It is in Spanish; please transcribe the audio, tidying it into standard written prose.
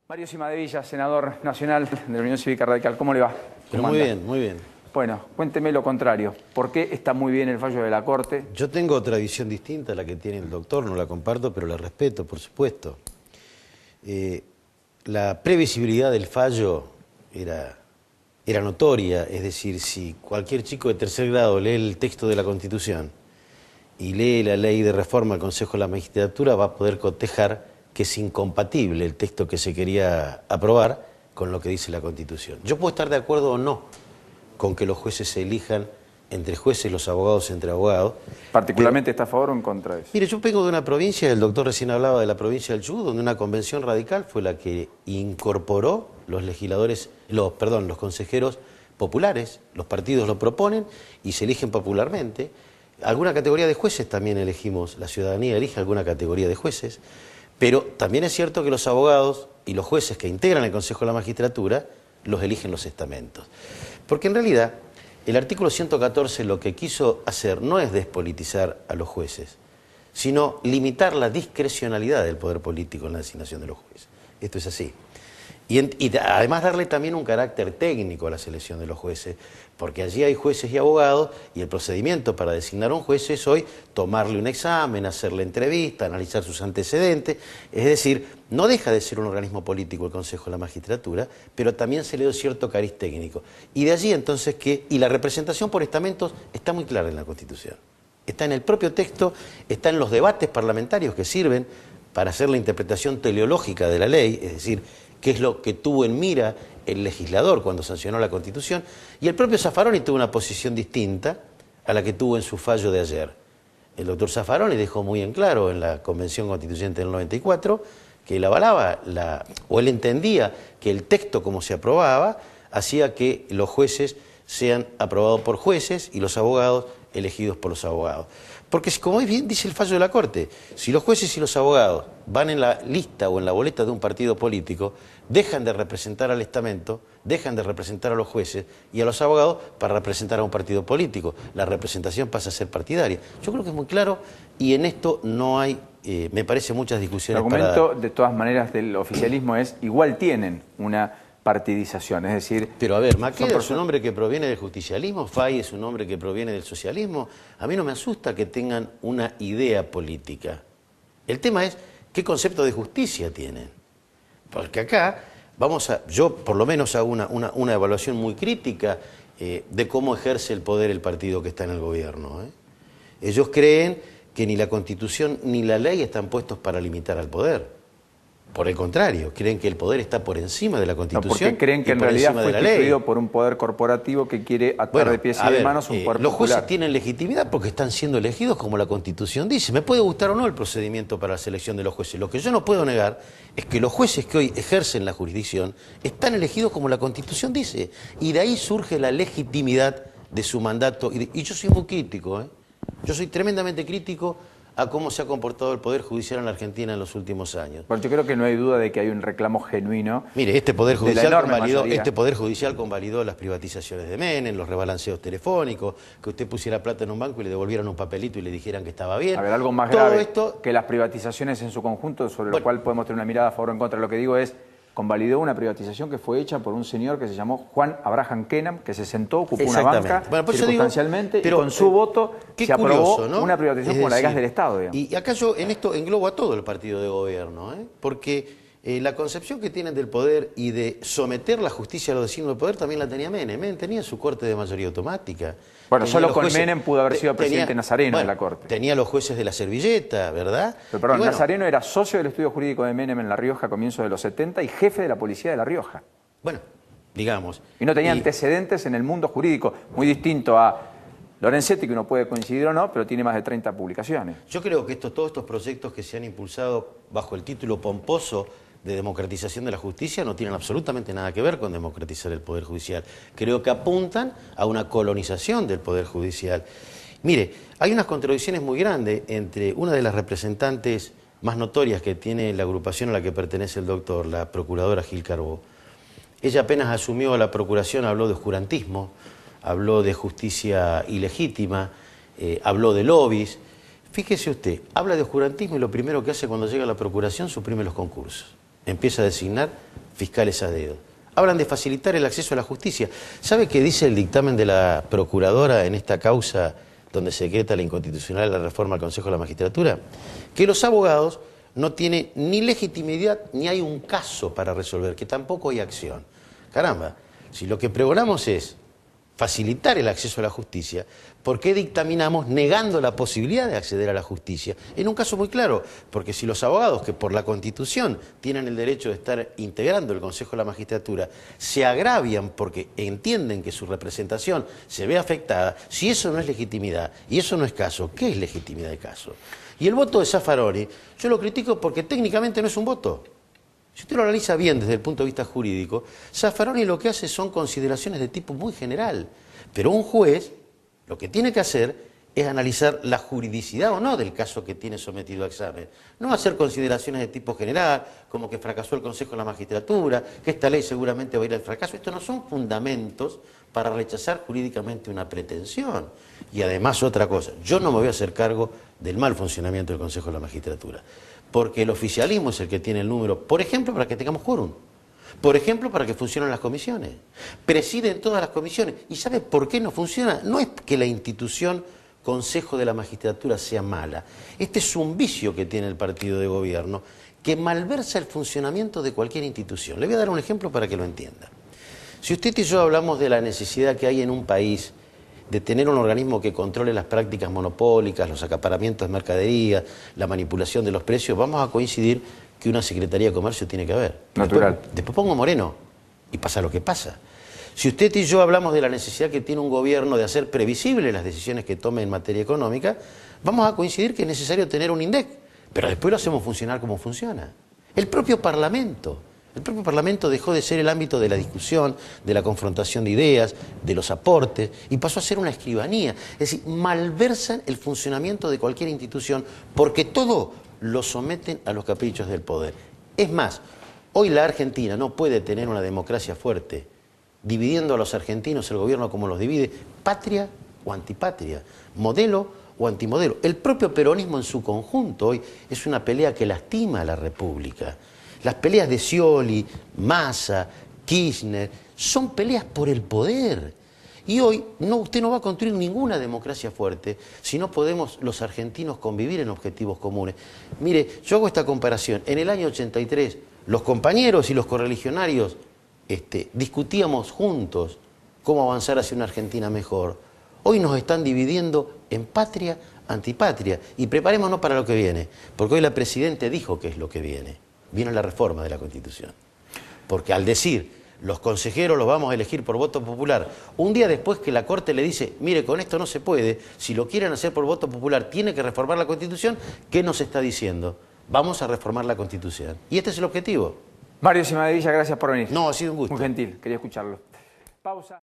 Mario Cimadevilla, senador nacional de la Unión Cívica Radical. ¿Cómo le va? Pero muy bien, muy bien. Bueno, cuénteme lo contrario. ¿Por qué está muy bien el fallo de la Corte? Yo tengo otra visión distinta a la que tiene el doctor, no la comparto, pero la respeto, por supuesto. La previsibilidad del fallo era notoria, es decir, si cualquier chico de tercer grado lee el texto de la Constitución y lee la ley de reforma del Consejo de la Magistratura, va a poder cotejar que es incompatible el texto que se quería aprobar con lo que dice la Constitución. Yo puedo estar de acuerdo o no con que los jueces se elijan entre jueces, los abogados entre abogados. ¿Particularmente está a favor o en contra de eso? Mire, yo vengo de una provincia, el doctor recién hablaba de la provincia del Chubut, donde una convención radical fue la que incorporó los legisladores, los consejeros populares. Los partidos lo proponen y se eligen popularmente. Alguna categoría de jueces también elegimos, la ciudadanía elige alguna categoría de jueces. Pero también es cierto que los abogados y los jueces que integran el Consejo de la Magistratura los eligen los estamentos. Porque en realidad el artículo 114 lo que quiso hacer no es despolitizar a los jueces, sino limitar la discrecionalidad del poder político en la designación de los jueces. Esto es así. Y además darle también un carácter técnico a la selección de los jueces, porque allí hay jueces y abogados y el procedimiento para designar a un juez es hoy tomarle un examen, hacerle entrevista, analizar sus antecedentes, es decir, no deja de ser un organismo político el Consejo de la Magistratura, pero también se le dio cierto cariz técnico. Y de allí entonces y la representación por estamentos está muy clara en la Constitución. Está en el propio texto, está en los debates parlamentarios que sirven para hacer la interpretación teleológica de la ley, es decir, qué es lo que tuvo en mira el legislador cuando sancionó la Constitución, y el propio Zaffaroni tuvo una posición distinta a la que tuvo en su fallo de ayer. El doctor Zaffaroni dejó muy en claro en la Convención Constituyente del 94 que él avalaba, o él entendía que el texto como se aprobaba hacía que los jueces sean aprobados por jueces y los abogados elegidos por los abogados. Porque como bien dice el fallo de la Corte, si los jueces y los abogados van en la lista o en la boleta de un partido político, dejan de representar al estamento, dejan de representar a los jueces y a los abogados para representar a un partido político. La representación pasa a ser partidaria. Yo creo que es muy claro y en esto no hay, me parece, muchas discusiones. El argumento, de todas maneras, del oficialismo es igual tienen una partidización, es decir... Pero a ver, Maqueda es un hombre que proviene del justicialismo, Fay es un hombre que proviene del socialismo. A mí no me asusta que tengan una idea política. El tema es qué concepto de justicia tienen. Porque acá yo por lo menos hago una evaluación muy crítica de cómo ejerce el poder el partido que está en el gobierno. Ellos creen que ni la Constitución ni la ley están puestos para limitar al poder. Por el contrario, creen que el poder está por encima de la Constitución. Porque creen que en realidad fue instituido por un poder corporativo que quiere atar de pies y de manos un poder los popular. jueces tienen legitimidad porque están siendo elegidos como la Constitución dice. Me puede gustar o no el procedimiento para la selección de los jueces. Lo que yo no puedo negar es que los jueces que hoy ejercen la jurisdicción están elegidos como la Constitución dice. Y de ahí surge la legitimidad de su mandato. Y yo soy muy crítico, Yo soy tremendamente crítico a cómo se ha comportado el Poder Judicial en la Argentina en los últimos años. Bueno, yo creo que no hay duda de que hay un reclamo genuino. Mire, este Poder Judicial convalidó las privatizaciones de Menem, los rebalanceos telefónicos, que usted pusiera plata en un banco y le devolvieran un papelito y le dijeran que estaba bien. A ver, algo más grave que las privatizaciones en su conjunto, sobre lo cual podemos tener una mirada a favor o en contra. Lo que digo es, convalidó una privatización que fue hecha por un señor que se llamó Juan Abraham Kennan, que se sentó, ocupó una banca circunstancialmente y con su voto se aprobó, ¿no?, una privatización como la de gas del Estado. Digamos. Y acá yo en esto englobo a todo el partido de gobierno, porque la concepción que tienen del poder y de someter la justicia a los designios del poder también la tenía Menem. Menem tenía su corte de mayoría automática. Bueno, solo con Menem pudo haber sido presidente Nazareno de la Corte. Tenía los jueces de la servilleta, ¿verdad? Pero perdón, Nazareno era socio del estudio jurídico de Menem en La Rioja a comienzos de los 70 y jefe de la policía de La Rioja. Bueno, digamos. Y no tenía antecedentes en el mundo jurídico, muy distinto a Lorenzetti, que uno puede coincidir o no, pero tiene más de 30 publicaciones. Yo creo que todos estos proyectos que se han impulsado bajo el título pomposo de democratización de la justicia no tienen absolutamente nada que ver con democratizar el Poder Judicial. Creo que apuntan a una colonización del Poder Judicial. Mire, hay unas contradicciones muy grandes entre una de las representantes más notorias que tiene la agrupación a la que pertenece el doctor, la procuradora Gil Carbó. Ella apenas asumió la procuración, habló de oscurantismo, habló de justicia ilegítima, habló de lobbies. Fíjese usted, habla de oscurantismo y lo primero que hace cuando llega a la procuración suprime los concursos. empieza a designar fiscales a dedo. Hablan de facilitar el acceso a la justicia. ¿Sabe qué dice el dictamen de la Procuradora en esta causa donde se decreta la inconstitucional la reforma al Consejo de la Magistratura? Que los abogados no tienen ni legitimidad ni hay un caso para resolver, que tampoco hay acción. Caramba, si lo que pregonamos es facilitar el acceso a la justicia, ¿por qué dictaminamos negando la posibilidad de acceder a la justicia? En un caso muy claro, porque si los abogados que por la Constitución tienen el derecho de estar integrando el Consejo de la Magistratura se agravian porque entienden que su representación se ve afectada, si eso no es legitimidad y eso no es caso, ¿qué es legitimidad de caso? Y el voto de Zaffaroni, yo lo critico porque técnicamente no es un voto. Si usted lo analiza bien desde el punto de vista jurídico, Zaffaroni lo que hace son consideraciones de tipo muy general. Pero un juez lo que tiene que hacer es analizar la juridicidad o no del caso que tiene sometido a examen. No hacer consideraciones de tipo general, como que fracasó el Consejo de la Magistratura, que esta ley seguramente va a ir al fracaso. Estos no son fundamentos para rechazar jurídicamente una pretensión. Y además otra cosa, yo no me voy a hacer cargo del mal funcionamiento del Consejo de la Magistratura, porque el oficialismo es el que tiene el número, por ejemplo, para que tengamos quórum, por ejemplo, para que funcionen las comisiones, presiden todas las comisiones. ¿Y sabe por qué no funciona? No es que la institución Consejo de la Magistratura sea mala, este es un vicio que tiene el partido de gobierno, que malversa el funcionamiento de cualquier institución. Le voy a dar un ejemplo para que lo entienda. Si usted y yo hablamos de la necesidad que hay en un país de tener un organismo que controle las prácticas monopólicas, los acaparamientos de mercadería, la manipulación de los precios, vamos a coincidir que una Secretaría de Comercio tiene que haber. Natural. Después pongo Moreno y pasa lo que pasa. Si usted y yo hablamos de la necesidad que tiene un gobierno de hacer previsibles las decisiones que tome en materia económica, vamos a coincidir que es necesario tener un INDEC, pero después lo hacemos funcionar como funciona. El propio Parlamento dejó de ser el ámbito de la discusión, de la confrontación de ideas, de los aportes, y pasó a ser una escribanía. Es decir, malversan el funcionamiento de cualquier institución porque todo lo someten a los caprichos del poder. Es más, hoy la Argentina no puede tener una democracia fuerte, dividiendo a los argentinos el gobierno como los divide, patria o antipatria, modelo o antimodelo. El propio peronismo en su conjunto hoy es una pelea que lastima a la República. Las peleas de Scioli, Massa, Kirchner, son peleas por el poder. Y hoy usted no va a construir ninguna democracia fuerte si no podemos los argentinos convivir en objetivos comunes. Mire, yo hago esta comparación. En el año 83, los compañeros y los correligionarios discutíamos juntos cómo avanzar hacia una Argentina mejor. Hoy nos están dividiendo en patria, antipatria. Y preparémonos para lo que viene, porque hoy la Presidenta dijo qué es lo que viene. Viene la reforma de la Constitución. Porque al decir, los consejeros los vamos a elegir por voto popular, un día después que la Corte le dice, mire, con esto no se puede, si lo quieren hacer por voto popular, tiene que reformar la Constitución, ¿qué nos está diciendo? Vamos a reformar la Constitución. Y este es el objetivo. Mario Cimadevilla, gracias por venir. No, ha sido un gusto. Muy gentil, quería escucharlo. Pausa.